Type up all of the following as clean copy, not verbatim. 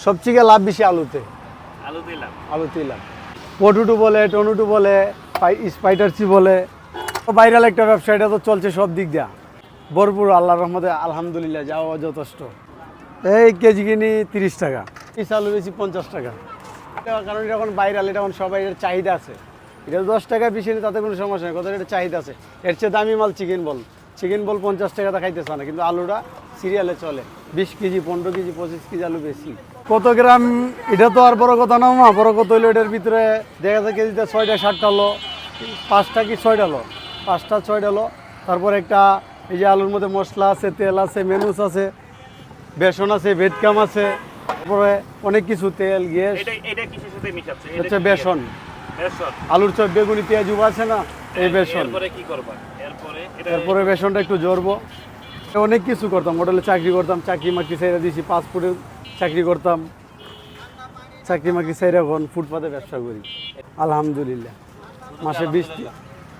সবচেয়ে লাভ বেশি আলুতে। আলুতেই লাভ। পটুটু বলে, টনুটু বলে, স্পাইডারসি বলে, ভাইরাল একটা ব্যবসা, এটা তো চলছে সব দিক দিয়া ভরপুর আল্লাহর রহমতে, আলহামদুলিল্লাহ যাওয়া যথেষ্ট। এই কেজি কিনি 30 টাকা, পিস আলু বেশি 50 টাকা, কারণ এটা এখন ভাইরাল, এটা এখন সবাই এর চাহিদা আছে। এটা 10 টাকা বেশি নেই, তাতে কোনো সমস্যা নেই, কথা এটা চাহিদা আছে। এর চেয়ে দামি মাল চিকেন বল 50 টাকা খাইতেছে না, কিন্তু আলুটা সিরিয়ালে চলে। 20 কেজি, 15 কেজি, 25 কেজি আলু বেশি। কত গ্রাম এটা তো আর বড় কথা না, বড় কথা হইলো এটার ভিতরে দেখা যায় কেজিতে 6টা 7টা হলো, 5টা কি 6টা হলো, 5টা 6টা হলো। তারপর একটা এই যে আলুর মধ্যে মশলা আছে, তেল আছে, মেনুস আছে, বেসন আছে, ভেটকাম আছে, তারপরে অনেক কিছু, তেল, গ্যাস। হচ্ছে বেসন, আলুর চপ, বেগুনি, পেঁয়াজ আছে না, এই বেসন। এরপরে বেসনটা একটু জড়বো। অনেক কিছু করতাম, হোটেলে চাকরি করতাম, চাকরি মাকরি সাইরা দিয়েছি, পাসপোর্টে চাকরি করতাম, চাকরি মাকরি সাইরা এখন ফুটপাতে ব্যবসা করি আলহামদুলিল্লাহ।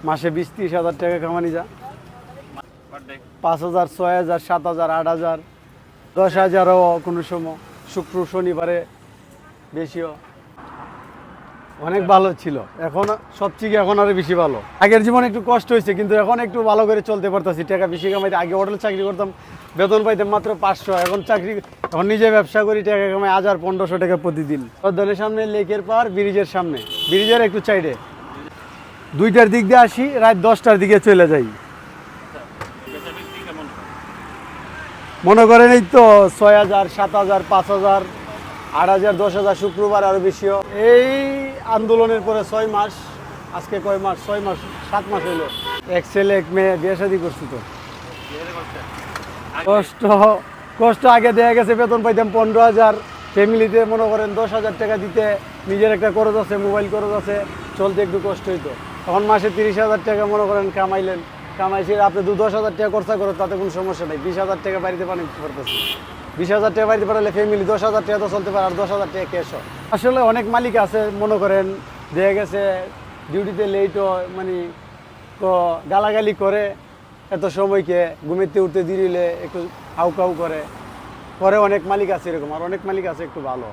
মাসে 20-30 হাজার টাকা কামানি যা, 5,000, 6,000, 7,000, 8,000, 10,000ও কোনো সময়, শুক্র শনিবারে বেশিও। অনেক ভালো ছিল, এখন সবচেয়ে এখন আরো বেশি ভালো। আগের জীবনে একটু কষ্ট হয়েছে, কিন্তু এখন একটু ভালো করে চলতে পারতেছি, টাকা বেশি কামাইতে। আগে হোটেলে চাকরি করতাম, বেতন পাইতাম মাত্র 500, এখন নিজে ব্যবসা করি, টাকা কামাই 1,000-1,500 টাকা প্রতিদিন। দলের সামনে লেকের পার, ব্রিজের সামনে, ব্রিজের একটু সাইডে। 2টার দিক দিয়ে আসি, রাত 10টার দিকে চলে যাই। মনে করেন এই তো 6,000, 7,000, 5,000, 8,000, 10,000, শুক্রবার আরো বেশিও। এই আন্দোলনের পরে 6 মাস, আজকে কয় মাস, 6 মাস 7 মাস হলো। এক ছেলে এক মেয়ে, বিয়ে শাদী করছি। তো কষ্ট আগে দেয়া গেছে, বেতন পাইতাম 15,000, ফ্যামিলিতে মনে করেন 10,000 টাকা দিতে, নিজের একটা খরচ আছে, মোবাইল খরচ আছে, চলতে একটু কষ্ট হইতো। এখন মাসে 30,000 টাকা মনে করেন কামাইছি, আপনি 10,000 টাকা খরচা করেন, তাতে কোনো সমস্যা নেই। 20,000 টাকা বাড়িতে পাঠাতে পারতেছি, 20,000 টাকা বাড়িতে পাঠালে ফ্যামিলি 10,000 টাকা তো চলতে পারে, আর 10,000 টাকা ক্যাশও। আসলে অনেক মালিক আছে, মনে করেন দেখা গেছে ডিউটিতে লেটও, মানে গালাগালি করে, এত সময়কে ঘুমেতে উঠতে দিলে একটু হাউকাউ করে অনেক মালিক আছে এরকম। আর অনেক মালিক আছে একটু ভালো,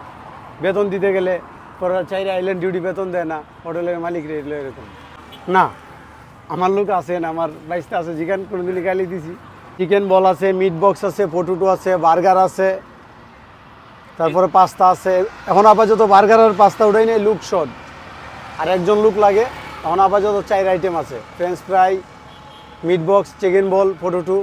বেতন দিতে গেলে পরে 4 আইল্যান্ড ডিউটি বেতন দেয় না, হোটেলের মালিক রইল এরকম না। আমার লোক আছেন, আমার বাইসটা আছে, চিকেন কোনোদিনই গালি দিছি। চিকেন বল আছে, মিট বক্স আছে, পটেটো আছে, বার্গার আছে, তারপরে পাস্তা আছে। এখন আপাতত বার্গার আর পাস্তা উঠাই নেই, লুক শট, আর একজন লোক লাগে। এখন আপাতত 4 আইটেম আছে, French fry, meat box, chicken বল, পটেটো।